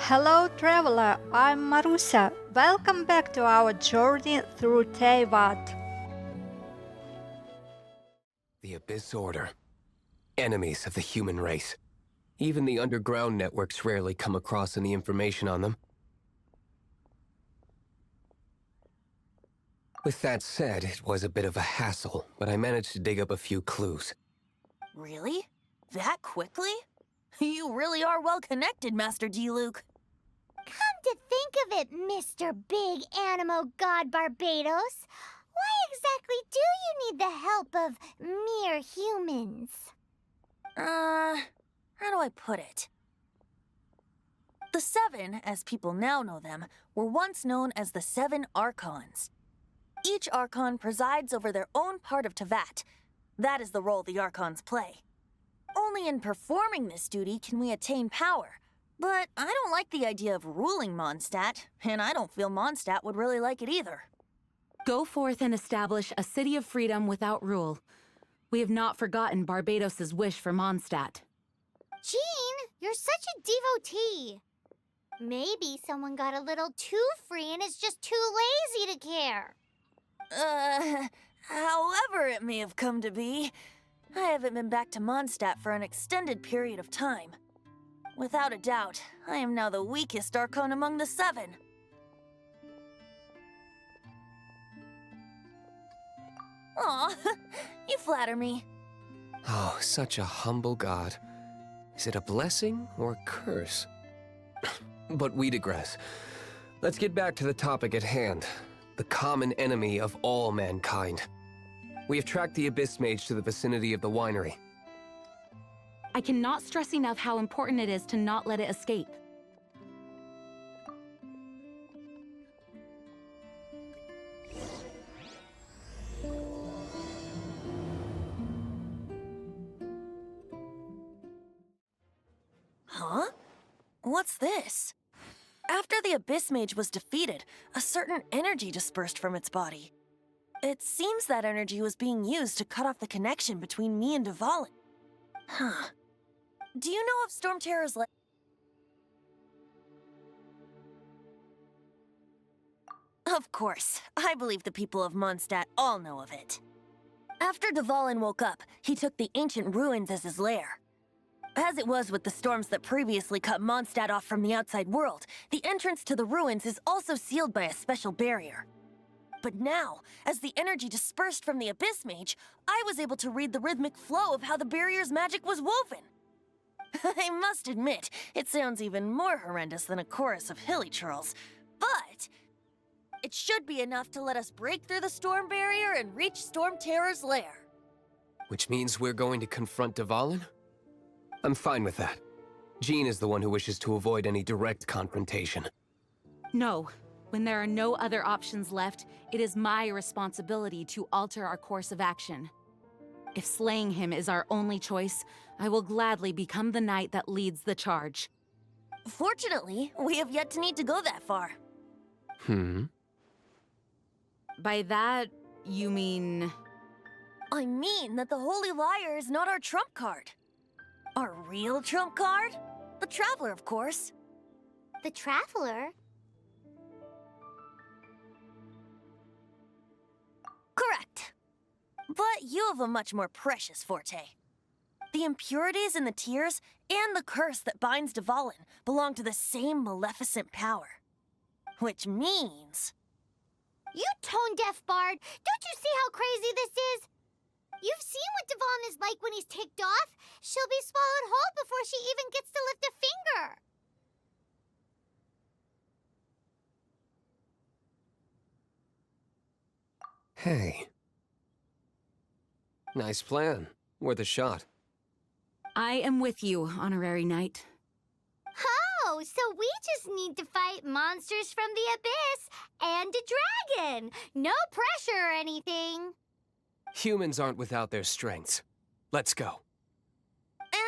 Hello traveler, I'm Marusia. Welcome back to our journey through Teyvat. The Abyss Order. Enemies of the human race. Even the underground networks rarely come across any information on them. With that said, it was a bit of a hassle, but I managed to dig up a few clues. Really? That quickly? You really are well connected, Master D-Luke. Come to think of it, Mr. Big Anemo God Barbatos, why exactly do you need the help of mere humans? How do I put it? The Seven, as people now know them, were once known as the Seven Archons. Each Archon presides over their own part of Teyvat. That is the role the Archons play. Only in performing this duty can we attain power. But I don't like the idea of ruling Mondstadt, and I don't feel Mondstadt would really like it either. Go forth and establish a city of freedom without rule. We have not forgotten Barbatos' wish for Mondstadt. Jean, you're such a devotee. Maybe someone got a little too free and is just too lazy to care. However it may have come to be, I haven't been back to Mondstadt for an extended period of time. Without a doubt, I am now the weakest Archon among the Seven. Aw, you flatter me. Oh, such a humble god. Is it a blessing or a curse? But we digress. Let's get back to the topic at hand. The common enemy of all mankind. We have tracked the Abyss Mage to the vicinity of the winery. I cannot stress enough how important it is to not let it escape. Huh? What's this? After the Abyss Mage was defeated, a certain energy dispersed from its body. It seems that energy was being used to cut off the connection between me and Dvalin. Huh. Do you know of Stormterror's Lair? Of course. I believe the people of Mondstadt all know of it. After Dvalin woke up, he took the ancient ruins as his lair. As it was with the storms that previously cut Mondstadt off from the outside world, the entrance to the ruins is also sealed by a special barrier. But now, as the energy dispersed from the Abyss Mage, I was able to read the rhythmic flow of how the barrier's magic was woven. I must admit, it sounds even more horrendous than a chorus of hilly churls, but it should be enough to let us break through the storm barrier and reach Stormterror's lair. Which means we're going to confront Dvalin? I'm fine with that. Jean is the one who wishes to avoid any direct confrontation. No. When there are no other options left, it is my responsibility to alter our course of action. If slaying him is our only choice, I will gladly become the knight that leads the charge. Fortunately, we have yet to need to go that far. By that, you mean... I mean that the Holy Liar is not our trump card. Our real trump card? The Traveler, of course. The Traveler? Correct. But you have a much more precious forte. The impurities in the tears and the curse that binds Dvalin belong to the same maleficent power. Which means... You tone-deaf bard, don't you see how crazy this is? You've seen what Dvalin is like when he's ticked off. She'll be swallowed whole before she even gets to lift a finger. Hey. Nice plan. Worth a shot. I am with you, honorary knight. Oh, so we just need to fight monsters from the Abyss and a dragon. No pressure or anything. Humans aren't without their strengths. Let's go.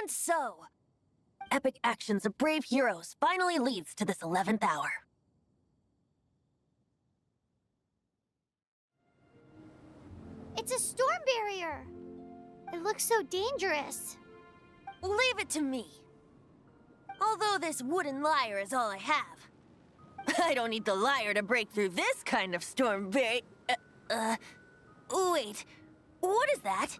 And so, epic actions of brave heroes finally leads to this 11th hour. It's a storm barrier. It looks so dangerous. Leave it to me. Although this wooden lyre is all I have. I don't need the lyre to break through this kind of storm wait, what is that?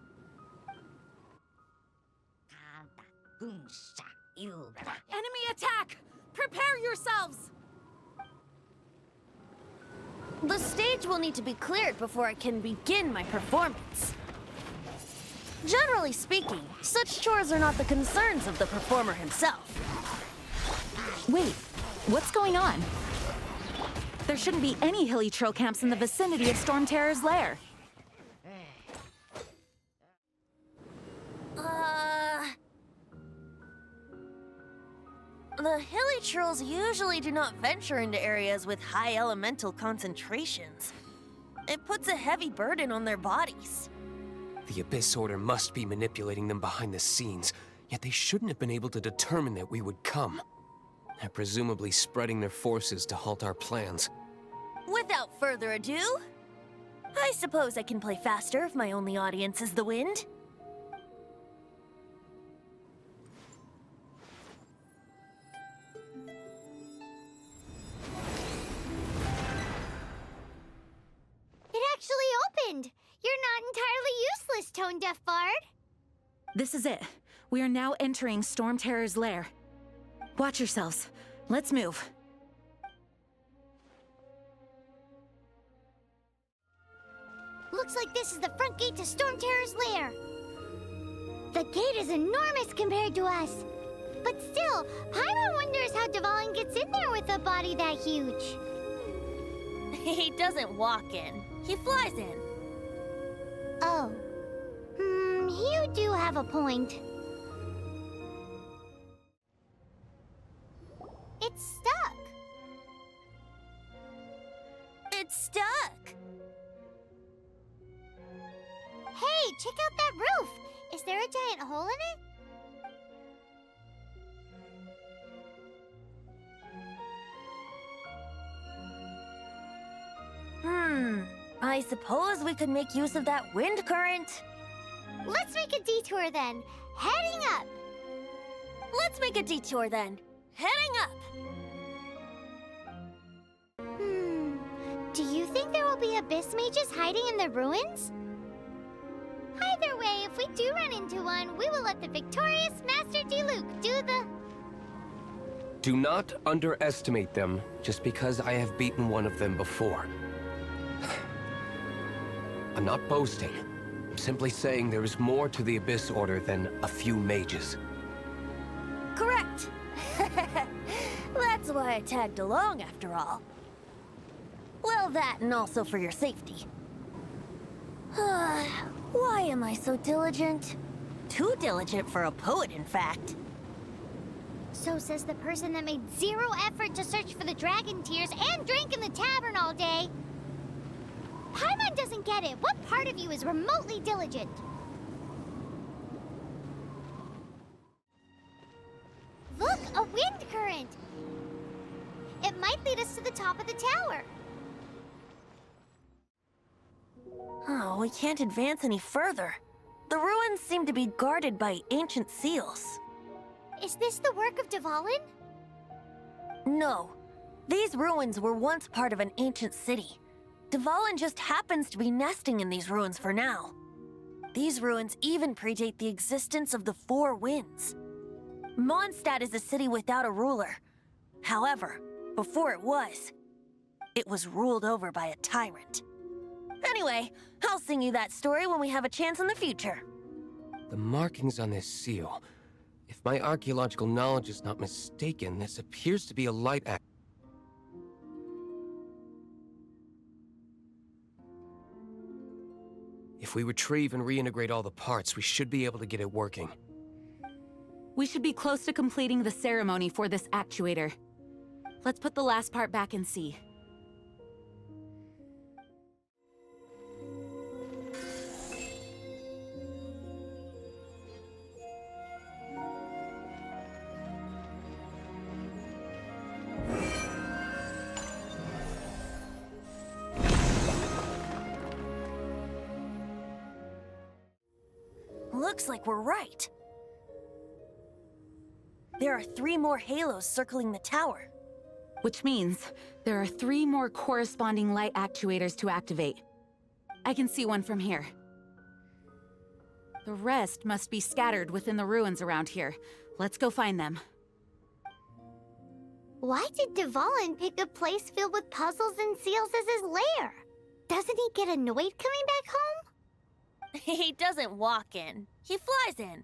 Enemy attack! Prepare yourselves! The stage will need to be cleared before I can begin my performance. Generally speaking, such chores are not the concerns of the performer himself. Wait, what's going on? There shouldn't be any hilly trail camps in the vicinity of Stormterror's lair. The hilly trolls usually do not venture into areas with high elemental concentrations. It puts a heavy burden on their bodies. The Abyss Order must be manipulating them behind the scenes, yet they shouldn't have been able to determine that we would come. They're presumably spreading their forces to halt our plans. Without further ado, I suppose I can play faster if my only audience is the wind. It actually opened! You're not entirely useless, tone-deaf bard. This is it. We are now entering Stormterror's lair. Watch yourselves. Let's move. Looks like this is the front gate to Stormterror's lair. The gate is enormous compared to us. But still, Paimon wonders how Dvalin gets in there with a body that huge. He doesn't walk in. He flies in. Oh. You do have a point. It's stuck. It's stuck. Hey, check out that roof. Is there a giant hole in it? I suppose we could make use of that wind current. Let's make a detour then. Heading up. Let's make a detour then. Heading up. Do you think there will be abyss mages hiding in the ruins? Either way, if we do run into one, we will let the victorious Master Diluc do the... Do not underestimate them just because I have beaten one of them before. I'm not boasting. I'm simply saying there is more to the Abyss Order than a few mages. Correct. That's why I tagged along, after all. Well, that and also for your safety. Why am I so diligent? Too diligent for a poet, in fact. So says the person that made zero effort to search for the dragon tears and drank in the tavern all day. Paimon doesn't get it. What part of you is remotely diligent? Look, a wind current. It might lead us to the top of the tower. Oh, we can't advance any further. The ruins seem to be guarded by ancient seals. Is this the work of Dvalin? No. These ruins were once part of an ancient city. Dvalin just happens to be nesting in these ruins for now. These ruins even predate the existence of the Four Winds. Mondstadt is a city without a ruler. However, before it was ruled over by a tyrant. Anyway, I'll sing you that story when we have a chance in the future. The markings on this seal. If my archaeological knowledge is not mistaken, this appears to be a light act. If we retrieve and reintegrate all the parts, we should be able to get it working. We should be close to completing the ceremony for this actuator. Let's put the last part back and see. Looks like we're right. There are 3 more halos circling the tower. Which means there are 3 more corresponding light actuators to activate. I can see one from here. The rest must be scattered within the ruins around here. Let's go find them. Why did Dvalin pick a place filled with puzzles and seals as his lair? Doesn't he get annoyed coming back home? He doesn't walk in. He flies in.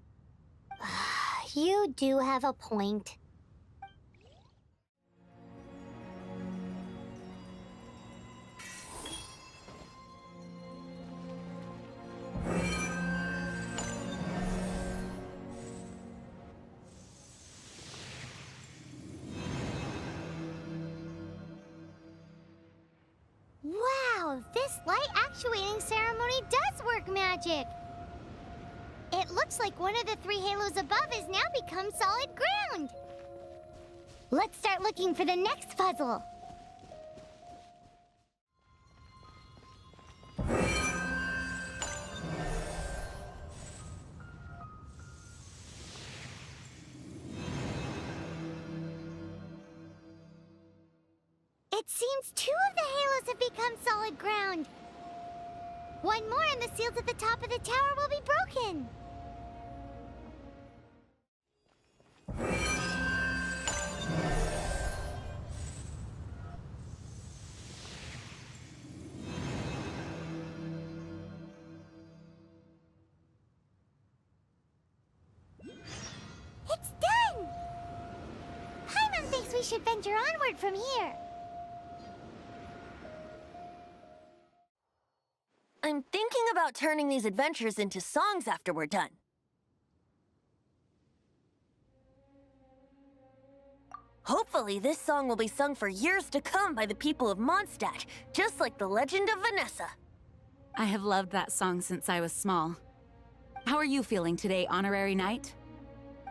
You do have a point. Wow, this light actuating ceremony does work magic! It looks like one of the 3 halos above has now become solid ground! Let's start looking for the next puzzle! It seems 2 of the halos have become solid ground. One more and the seals at the top of the tower will be broken. It's done! Paimon thinks we should venture onward from here. I'm thinking about turning these adventures into songs after we're done. Hopefully, this song will be sung for years to come by the people of Mondstadt, just like the legend of Vanessa. I have loved that song since I was small. How are you feeling today, Honorary Knight?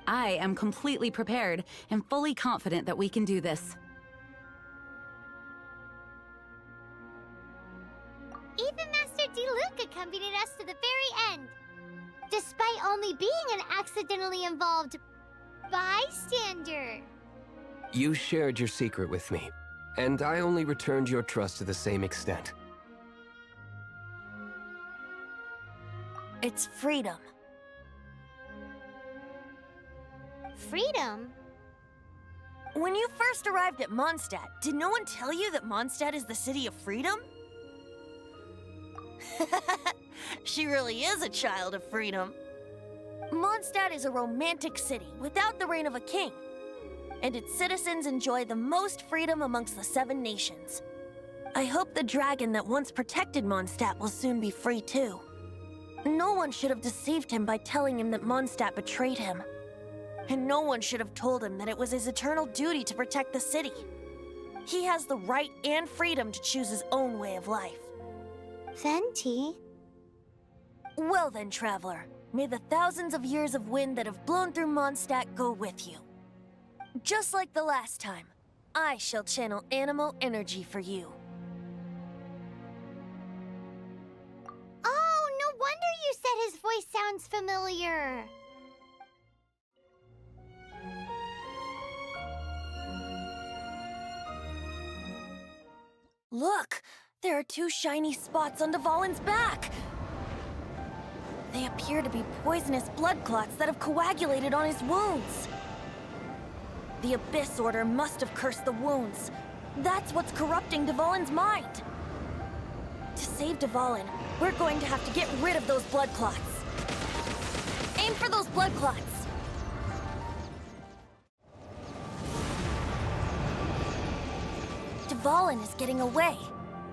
I am completely prepared and fully confident that we can do this. Even Master Diluc accompanied us to the very end, despite only being an accidentally involved bystander. You shared your secret with me, and I only returned your trust to the same extent. It's freedom. Freedom? When you first arrived at Mondstadt, did no one tell you that Mondstadt is the city of freedom? She really is a child of freedom. Mondstadt is a romantic city without the reign of a king, and its citizens enjoy the most freedom amongst the 7 nations. I hope the dragon that once protected Mondstadt will soon be free too. No one should have deceived him by telling him that Mondstadt betrayed him. And no one should have told him that it was his eternal duty to protect the city. He has the right and freedom to choose his own way of life. Venti? Well then, traveler, may the thousands of years of wind that have blown through Mondstadt go with you. Just like the last time, I shall channel Anemo energy for you. Oh, no wonder you said his voice sounds familiar. Look! There are 2 shiny spots on Dvalin's back! They appear to be poisonous blood clots that have coagulated on his wounds. The Abyss Order must have cursed the wounds. That's what's corrupting Dvalin's mind. To save Dvalin, we're going to have to get rid of those blood clots. Aim for those blood clots! Dvalin is getting away,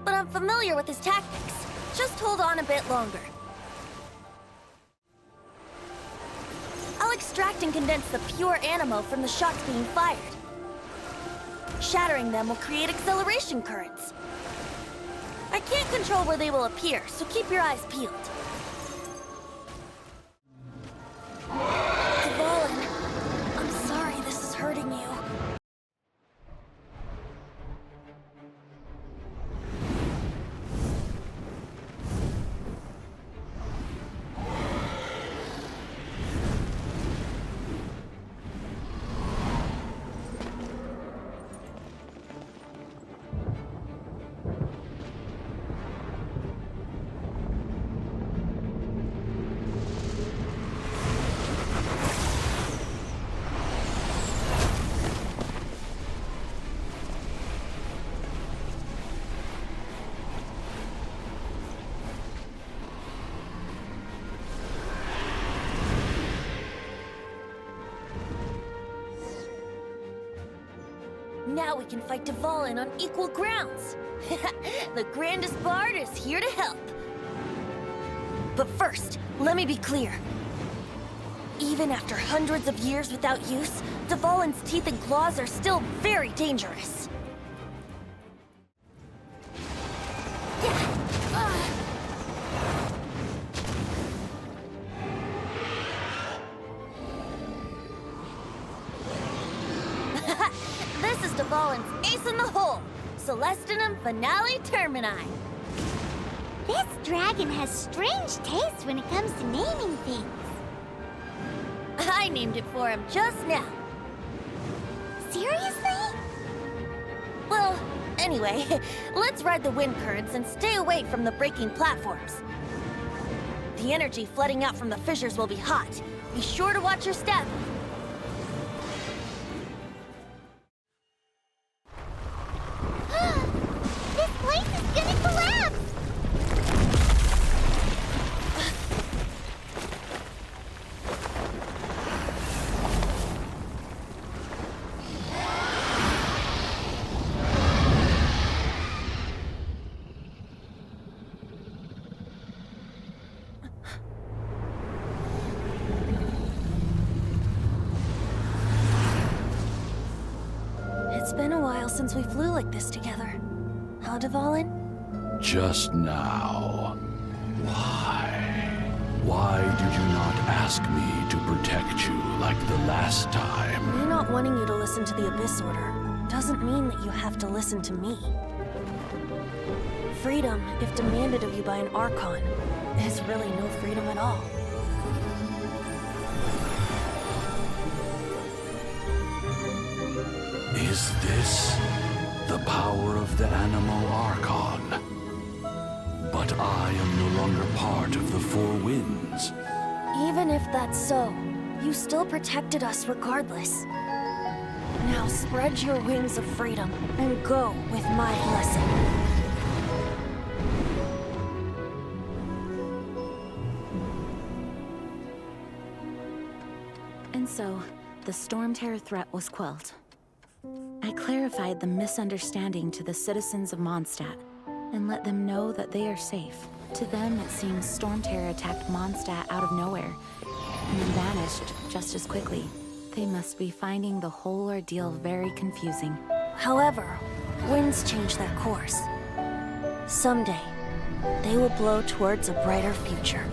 but I'm familiar with his tactics. Just hold on a bit longer. I'll extract and condense the pure Anemo from the shots being fired. Shattering them will create acceleration currents. I can't control where they will appear, so keep your eyes peeled. Dvalin, I'm sorry this is hurting you. Now we can fight Dvalin on equal grounds. The grandest bard is here to help. But first, let me be clear. Even after hundreds of years without use, Dvalin's teeth and claws are still very dangerous. This is Dvalin's ace in the hole, Celestinum Finale Termini. This dragon has strange taste when it comes to naming things. I named it for him just now. Seriously? Well, anyway, let's ride the wind currents and stay away from the breaking platforms. The energy flooding out from the fissures will be hot. Be sure to watch your step. This place is gonna collapse! It's been a while since we flew like this together. How, Dvalin? Just now. Why? Why did you not ask me to protect you like the last time? Me not wanting you to listen to the Abyss Order doesn't mean that you have to listen to me. Freedom, if demanded of you by an Archon, is really no freedom at all. Is this the power of the Anemo Archon? But I am no longer part of the Four Winds. Even if that's so, you still protected us regardless. Now spread your wings of freedom and go with my blessing. And so, the Stormterror threat was quelled. I clarified the misunderstanding to the citizens of Mondstadt and let them know that they are safe. To them, it seems Stormterror attacked Mondstadt out of nowhere and then vanished just as quickly. They must be finding the whole ordeal very confusing. However, winds change their course. Someday, they will blow towards a brighter future.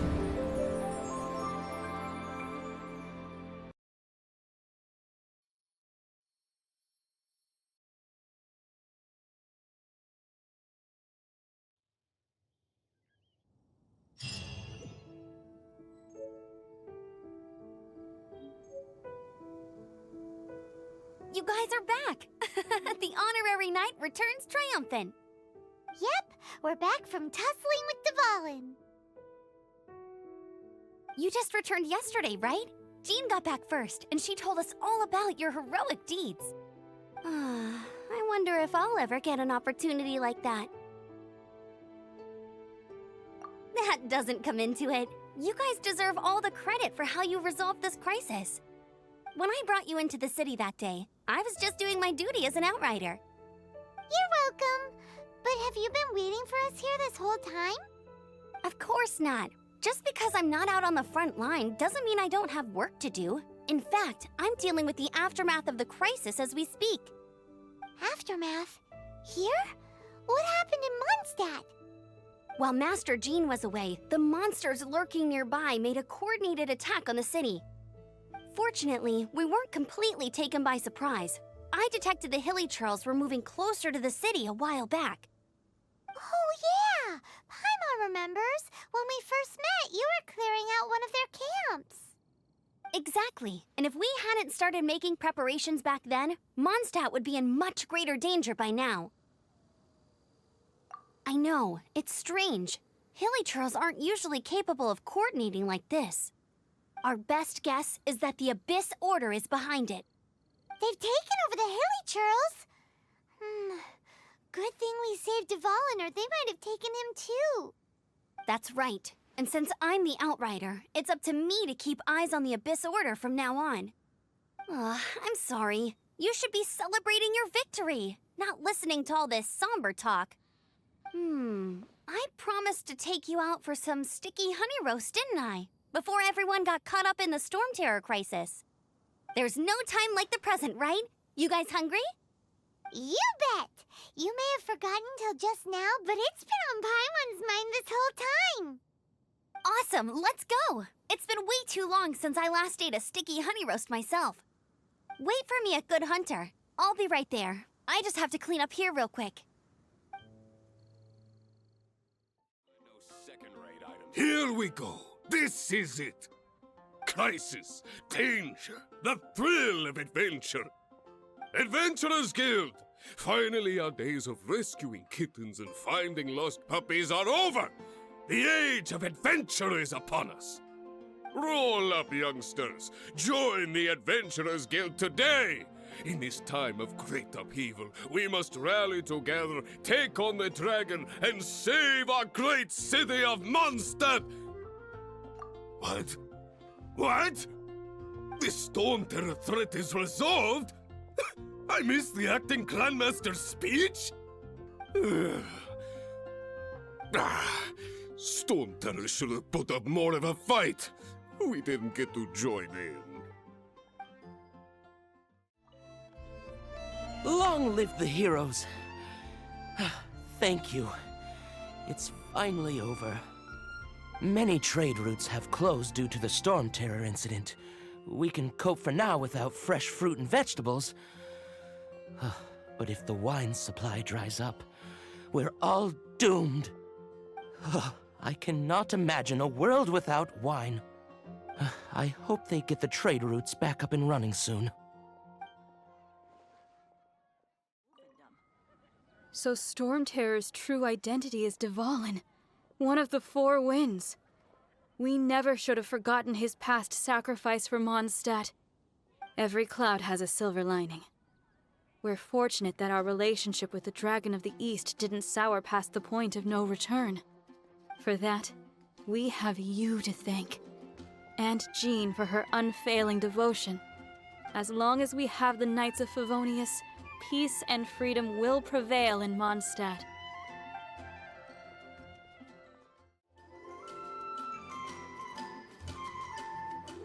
You guys are back! The honorary knight returns triumphant! Yep, we're back from tussling with Dvalin. You just returned yesterday, right? Jean got back first, and she told us all about your heroic deeds. I wonder if I'll ever get an opportunity like that. That doesn't come into it. You guys deserve all the credit for how you resolved this crisis. When I brought you into the city that day, I was just doing my duty as an outrider. You're welcome. But have you been waiting for us here this whole time? Of course not. Just because I'm not out on the front line doesn't mean I don't have work to do. In fact, I'm dealing with the aftermath of the crisis as we speak. Aftermath? Here? What happened in Mondstadt? While Master Jean was away, the monsters lurking nearby made a coordinated attack on the city. Fortunately, we weren't completely taken by surprise. I detected the hilly churls were moving closer to the city a while back. Oh yeah! Paimon remembers. When we first met, you were clearing out one of their camps. Exactly. And if we hadn't started making preparations back then, Mondstadt would be in much greater danger by now. I know, it's strange. Hilly churls aren't usually capable of coordinating like this. Our best guess is that the Abyss Order is behind it. They've taken over the hilly churls. Good thing we saved Dvalin, or they might have taken him too. That's right. And since I'm the Outrider, it's up to me to keep eyes on the Abyss Order from now on. I'm sorry. You should be celebrating your victory, not listening to all this somber talk. I promised to take you out for some sticky honey roast, didn't I? Before everyone got caught up in the Stormterror crisis. There's no time like the present, right? You guys hungry? You bet! You may have forgotten till just now, but it's been on Paimon's mind this whole time! Awesome, let's go! It's been way too long since I last ate a sticky honey roast myself. Wait for me at Good Hunter. I'll be right there. I just have to clean up here real quick. Here we go. This is it. Crisis, danger, the thrill of adventure. Adventurers Guild! Finally, our days of rescuing kittens and finding lost puppies are over! The age of adventure is upon us! Roll up, youngsters! Join the Adventurers Guild today! In this time of great upheaval, we must rally together, take on the dragon, and save our great city of Mondstadt! What? What? The Stormterror threat is resolved? I missed the acting clanmaster's speech? Stormterror should have put up more of a fight. We didn't get to join in. Long live the heroes. Thank you. It's finally over. Many trade routes have closed due to the Stormterror incident. We can cope for now without fresh fruit and vegetables. But if the wine supply dries up, we're all doomed. I cannot imagine a world without wine. I hope they get the trade routes back up and running soon. So Stormterror's true identity is Dvalin, one of the Four Winds. We never should have forgotten his past sacrifice for Mondstadt. Every cloud has a silver lining. We're fortunate that our relationship with the Dragon of the East didn't sour past the point of no return. For that, we have you to thank. And Jean for her unfailing devotion. As long as we have the Knights of Favonius, peace and freedom will prevail in Mondstadt.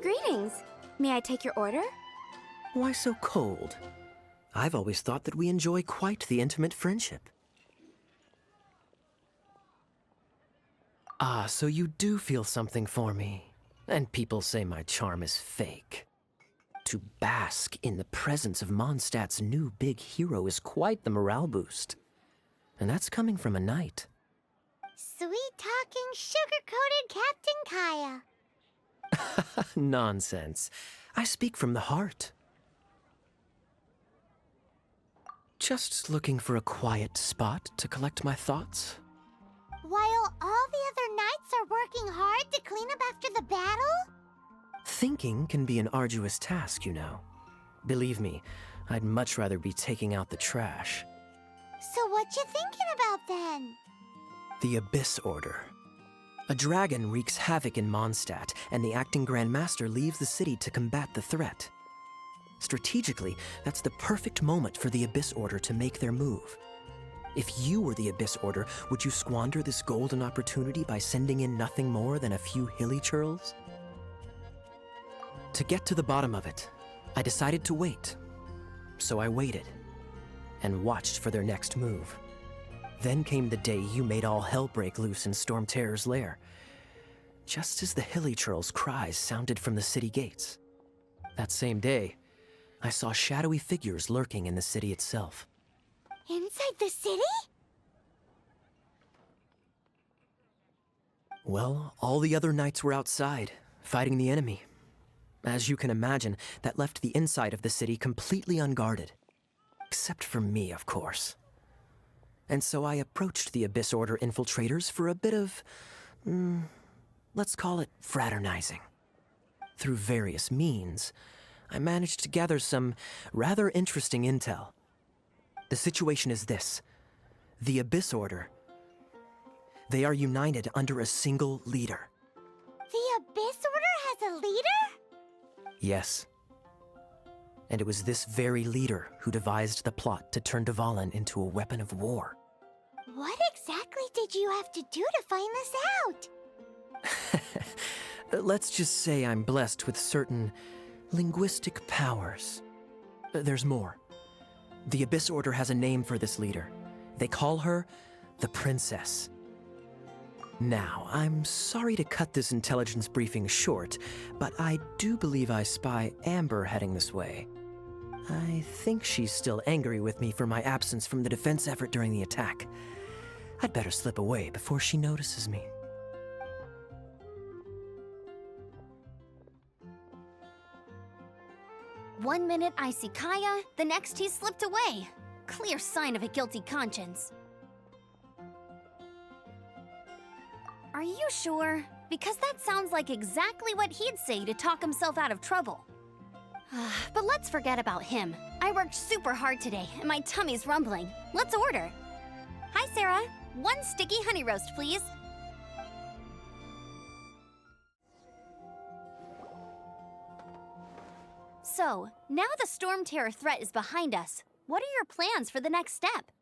Greetings. May I take your order? Why so cold? I've always thought that we enjoy quite the intimate friendship. Ah, so you do feel something for me. And people say my charm is fake. To bask in the presence of Mondstadt's new big hero is quite the morale boost. And that's coming from a knight. Sweet-talking, sugar-coated Captain Kaya. Nonsense. I speak from the heart. Just looking for a quiet spot to collect my thoughts. While all the other knights are working hard to clean up after the battle? Thinking can be an arduous task, you know. Believe me, I'd much rather be taking out the trash. So what you thinking about then? The Abyss Order. A dragon wreaks havoc in Mondstadt, and the acting Grand Master leaves the city to combat the threat. Strategically, that's the perfect moment for the Abyss Order to make their move. If you were the Abyss Order, would you squander this golden opportunity by sending in nothing more than a few hilly churls? To get to the bottom of it, I decided to wait. So I waited, and watched for their next move. Then came the day you made all hell break loose in Stormterror's lair, just as the hilly churls' cries sounded from the city gates. That same day, I saw shadowy figures lurking in the city itself. Inside the city? Well, all the other knights were outside, fighting the enemy. As you can imagine, that left the inside of the city completely unguarded. Except for me, of course. And so I approached the Abyss Order infiltrators for a bit of, let's call it fraternizing. Through various means, I managed to gather some rather interesting intel. The situation is this. The Abyss Order, they are united under a single leader. The Abyss Order has a leader? Yes. And it was this very leader who devised the plot to turn Dvalin into a weapon of war. What exactly did you have to do to find this out? Let's just say I'm blessed with certain linguistic powers. There's more. The Abyss Order has a name for this leader. They call her the Princess. Now, I'm sorry to cut this intelligence briefing short, but I do believe I spy Amber heading this way. I think she's still angry with me for my absence from the defense effort during the attack. I'd better slip away before she notices me. One minute I see Kaya, the next he slipped away. Clear sign of a guilty conscience. Are you sure? Because that sounds like exactly what he'd say to talk himself out of trouble. But let's forget about him. I worked super hard today, and my tummy's rumbling. Let's order. Hi, Sarah. 1 sticky honey roast, please. So, now the Stormterror threat is behind us. What are your plans for the next step?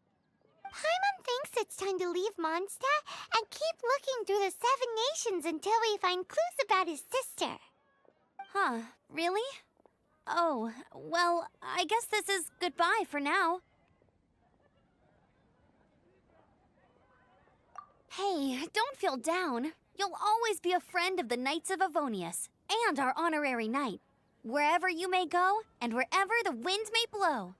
Paimon thinks it's time to leave Mondstadt and keep looking through the 7 nations until we find clues about his sister. Huh, really? Oh, well, I guess this is goodbye for now. Hey, don't feel down. You'll always be a friend of the Knights of Avonius, and our honorary knight. Wherever you may go, and wherever the wind may blow.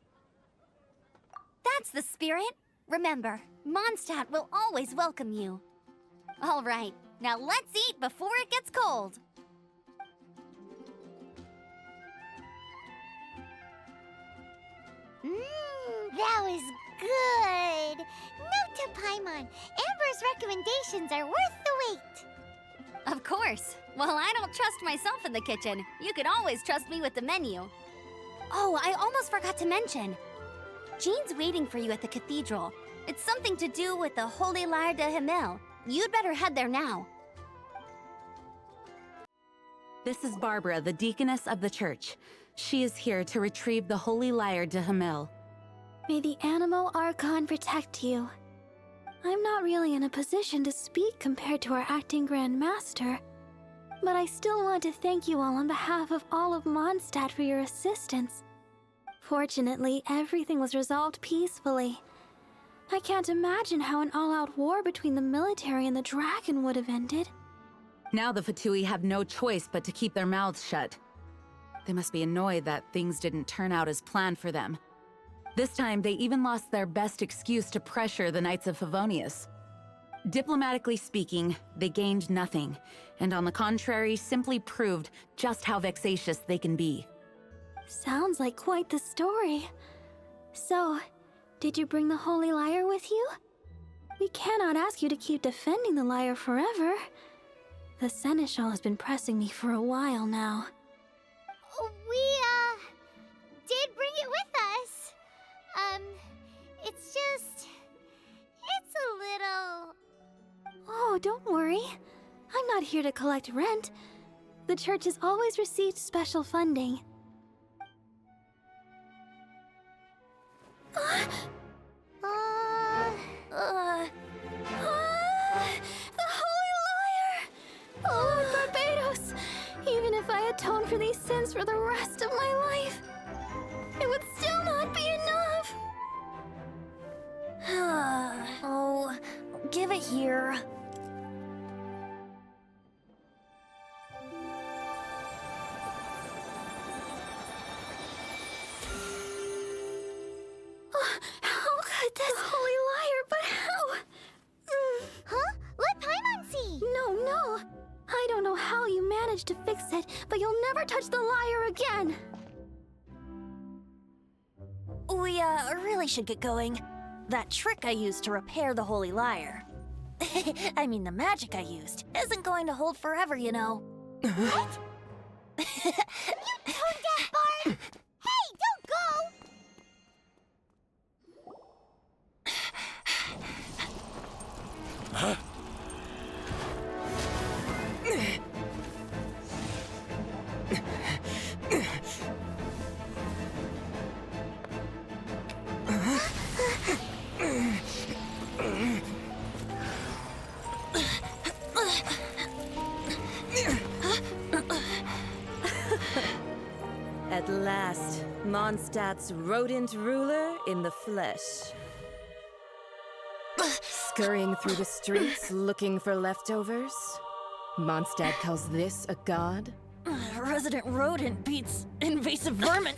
That's the spirit. Remember, Mondstadt will always welcome you. All right, now let's eat before it gets cold. That was good. Note to Paimon, Amber's recommendations are worth the wait. Of course. Well, I don't trust myself in the kitchen. You can always trust me with the menu. Oh, I almost forgot to mention. Jean's waiting for you at the Cathedral. It's something to do with the Holy Lair de Himmel. You'd better head there now. This is Barbara, the deaconess of the church. She is here to retrieve the Holy Lair de Himmel. May the Anemo Archon protect you. I'm not really in a position to speak compared to our acting Grand Master, but I still want to thank you all on behalf of all of Mondstadt for your assistance. Fortunately, everything was resolved peacefully. I can't imagine how an all-out war between the military and the dragon would have ended. Now the Fatui have no choice but to keep their mouths shut. They must be annoyed that things didn't turn out as planned for them. This time, they even lost their best excuse to pressure the Knights of Favonius. Diplomatically speaking, they gained nothing, and on the contrary, simply proved just how vexatious they can be. Sounds like quite the story. So, did you bring the Holy Lyre with you? We cannot ask you to keep defending the lyre forever. The Seneschal has been pressing me for a while now. We, did bring it with us. It's a little... Oh, don't worry. I'm not here to collect rent. The church has always received special funding. The Holy Lyre! Oh, Lord Barbatos! Even if I atone for these sins for the rest of my life, it would still not be enough! Oh, give it here. How could this Holy Lyre, but how? Huh? Let Paimon see! No. I don't know how you managed to fix it, but you'll never touch the lyre again! We, really should get going. That trick I used to repair the Holy Lyre. I mean, the magic I used isn't going to hold forever, you know. What? You tone-deaf bard! Hey, don't go! Huh? Mondstadt's rodent ruler in the flesh. Scurrying through the streets looking for leftovers? Mondstadt calls this a god? Resident rodent beats invasive vermin.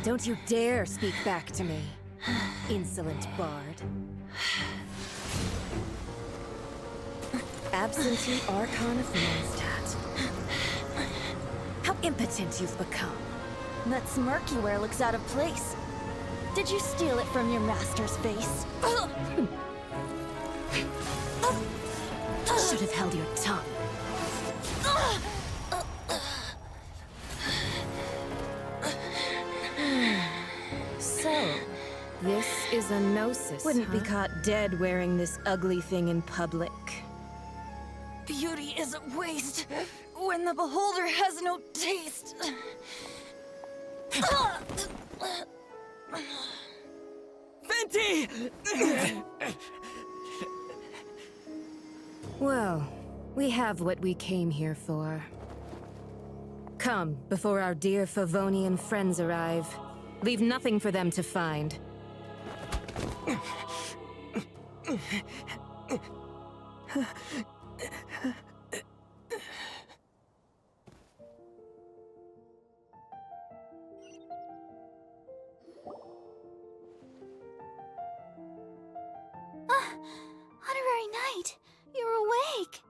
Don't you dare speak back to me, insolent bard. Absentee Archon of Mondstadt. How impotent you've become. That smirk you wear looks out of place. Did you steal it from your master's face? Should have held your tongue. So, this is a gnosis, Wouldn't be caught dead wearing this ugly thing in public. Beauty is a waste when the beholder has no taste. Venti! Well, we have what we came here for. Come, before our dear Favonian friends arrive. Leave nothing for them to find. Honorary Knight, you're awake.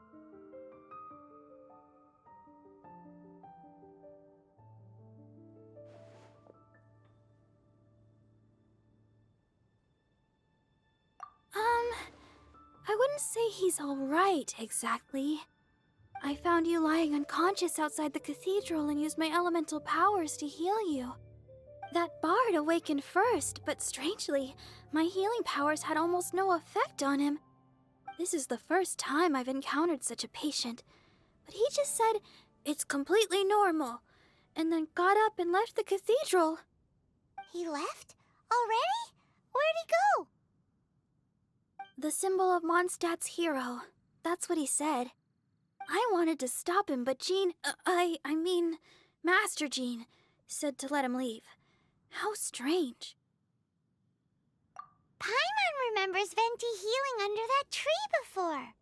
I wouldn't say he's all right, exactly. I found you lying unconscious outside the cathedral and used my elemental powers to heal you. That bard awakened first, but strangely, my healing powers had almost no effect on him. This is the first time I've encountered such a patient, but he just said it's completely normal, and then got up and left the cathedral. He left? Already? Where'd he go? The symbol of Mondstadt's hero. That's what he said. I wanted to stop him, but Master Jean, said to let him leave. How strange. Paimon remembers Venti healing under that tree before.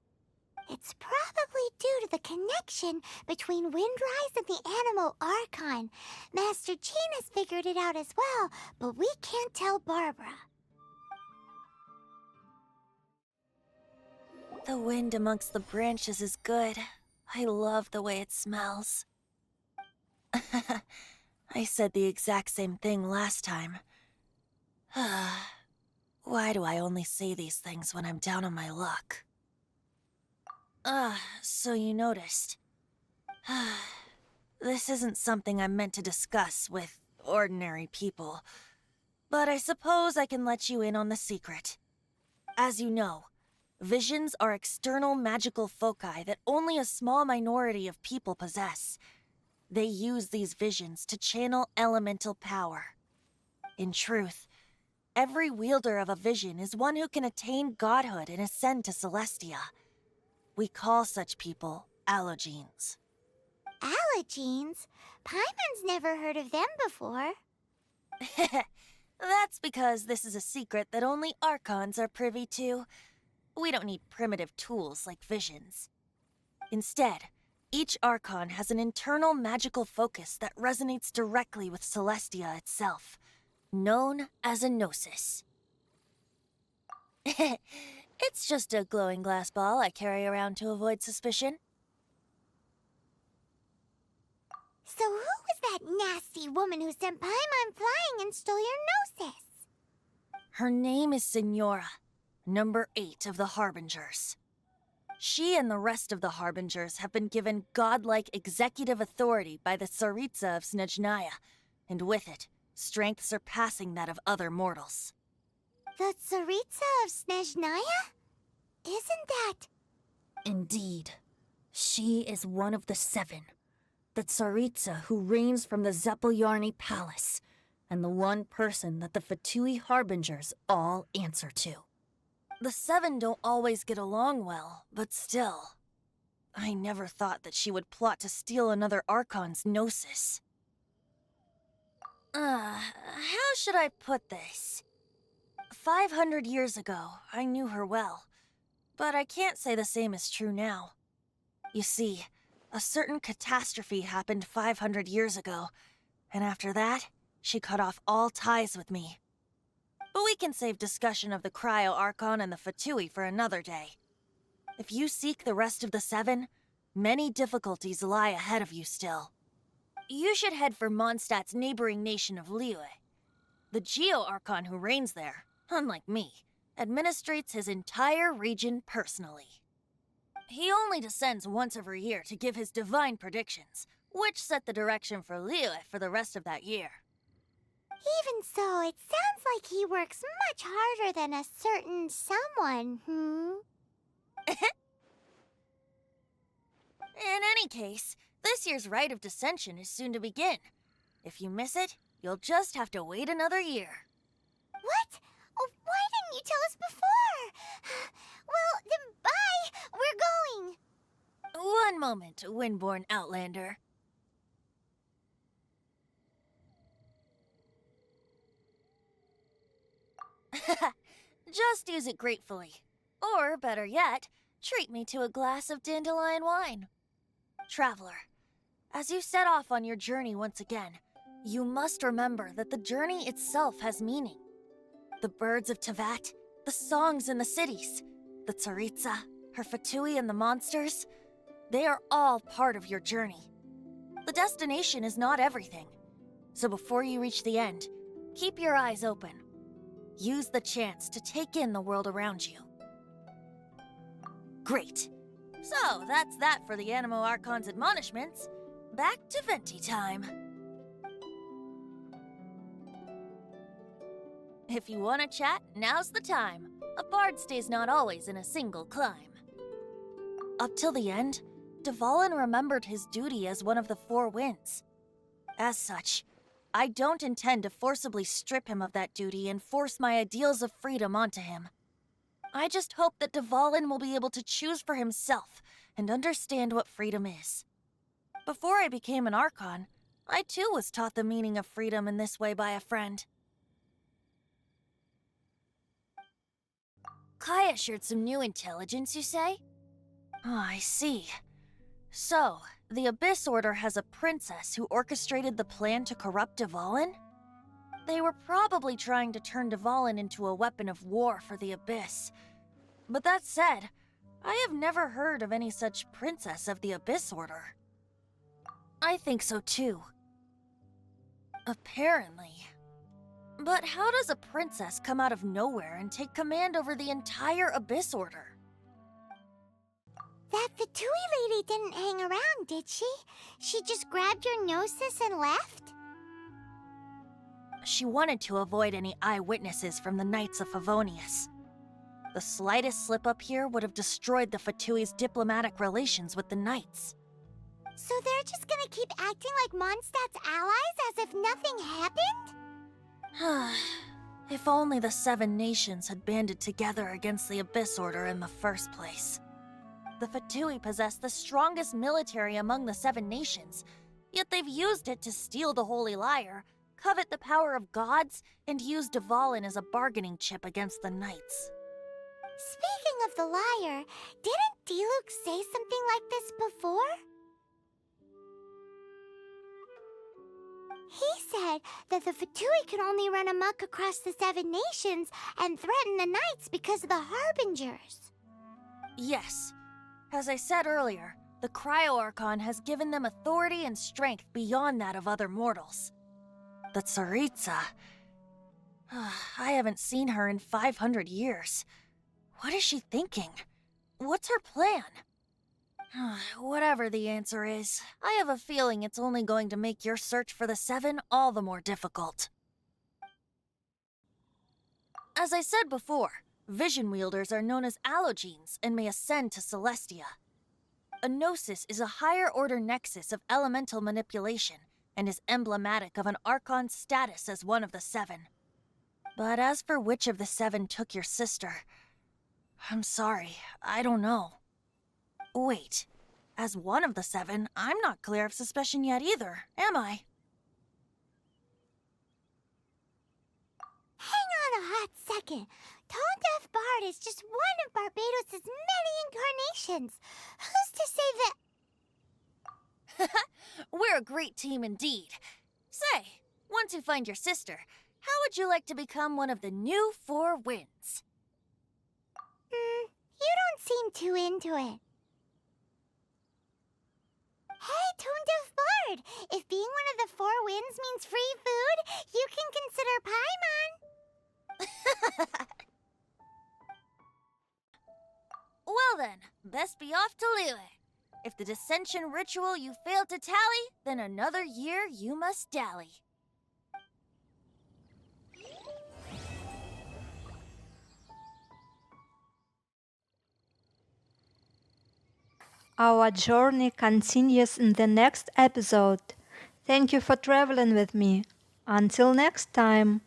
It's probably due to the connection between Windrise and the Anemo Archon. Master Jean has figured it out as well, but we can't tell Barbara. The wind amongst the branches is good. I love the way it smells. I said the exact same thing last time. Why do I only say these things when I'm down on my luck? So you noticed. This isn't something I'm meant to discuss with ordinary people, but I suppose I can let you in on the secret. As you know, visions are external magical foci that only a small minority of people possess. They use these visions to channel elemental power. In truth, every wielder of a vision is one who can attain godhood and ascend to Celestia. We call such people allogenes. Allogenes? Paimon's never heard of them before. That's because this is a secret that only Archons are privy to. We don't need primitive tools like visions. Instead, each Archon has an internal magical focus that resonates directly with Celestia itself, known as a gnosis. It's just a glowing glass ball I carry around to avoid suspicion. So who was that nasty woman who sent Paimon flying and stole your gnosis? Her name is Signora, number 8 of the Harbingers. She and the rest of the Harbingers have been given godlike executive authority by the Tsaritsa of Snezhnaya, and with it, strength surpassing that of other mortals. The Tsaritsa of Snezhnaya? Isn't that... Indeed. She is one of the 7. The Tsaritsa who reigns from the Zepelyarny Palace, and the one person that the Fatui Harbingers all answer to. The 7 don't always get along well, but still. I never thought that she would plot to steal another Archon's gnosis. How should I put this? 500 years ago, I knew her well, but I can't say the same is true now. You see, a certain catastrophe happened 500 years ago, and after that, she cut off all ties with me. But we can save discussion of the Cryo Archon and the Fatui for another day. If you seek the rest of the Seven, many difficulties lie ahead of you still. You should head for Mondstadt's neighboring nation of Liyue. The Geo Archon who reigns there, unlike me, administrates his entire region personally. He only descends once every year to give his divine predictions, which set the direction for Liyue for the rest of that year. Even so, it sounds like he works much harder than a certain someone, In any case, this year's Rite of Descension is soon to begin. If you miss it, you'll just have to wait another year. What? Oh, why didn't you tell us before? Well, then bye! We're going! One moment, Windborn Outlander. Just use it gratefully. Or, better yet, treat me to a glass of dandelion wine. Traveler, as you set off on your journey once again, you must remember that the journey itself has meaning. The birds of Teyvat, the songs in the cities, the Tsaritsa, her Fatui and the monsters, they are all part of your journey. The destination is not everything. So before you reach the end, keep your eyes open. Use the chance to take in the world around you. Great. So, that's that for the Anemo Archon's admonishments. Back to Venti time. If you want to chat, now's the time. A bard stays not always in a single climb. Up till the end, Dvalin remembered his duty as one of the Four Winds. As such, I don't intend to forcibly strip him of that duty and force my ideals of freedom onto him. I just hope that Dvalin will be able to choose for himself and understand what freedom is. Before I became an Archon, I too was taught the meaning of freedom in this way by a friend. Kaya shared some new intelligence, you say? Oh, I see. So, the Abyss Order has a princess who orchestrated the plan to corrupt Dvalin? They were probably trying to turn Dvalin into a weapon of war for the Abyss. But that said, I have never heard of any such princess of the Abyss Order. I think so too. Apparently. But how does a princess come out of nowhere and take command over the entire Abyss Order? That Fatui lady didn't hang around, did she? She just grabbed your gnosis and left? She wanted to avoid any eyewitnesses from the Knights of Favonius. The slightest slip-up here would have destroyed the Fatui's diplomatic relations with the Knights. So they're just gonna keep acting like Mondstadt's allies as if nothing happened? If only the Seven Nations had banded together against the Abyss Order in the first place. The Fatui possess the strongest military among the Seven Nations, yet they've used it to steal the Holy Lyre, covet the power of gods, and use Dvalin as a bargaining chip against the Knights. Speaking of the lyre, didn't Diluc say something like this before? He said that the Fatui can only run amok across the Seven Nations and threaten the Knights because of the Harbingers. Yes. As I said earlier, the Cryo Archon has given them authority and strength beyond that of other mortals. The Tsaritsa... I haven't seen her in 500 years. What is she thinking? What's her plan? Whatever the answer is, I have a feeling it's only going to make your search for the Seven all the more difficult. As I said before, vision wielders are known as allogenes and may ascend to Celestia. A gnosis is a higher-order nexus of elemental manipulation and is emblematic of an Archon's status as one of the Seven. But as for which of the Seven took your sister, I'm sorry, I don't know. Wait, as one of the Seven, I'm not clear of suspicion yet either, am I? second. Tone Deaf Bard is just one of Barbatos' many incarnations. Who's to say that... We're a great team indeed. Say, once you find your sister, how would you like to become one of the new Four Winds? You don't seem too into it. Hey, Tone Deaf Bard! If being one of the Four Winds means free food, you can consider Paimon. Well then, best be off to Lair. If the dissension ritual you failed to tally, then another year you must dally. Our journey continues in the next episode. Thank you for traveling with me. Until next time.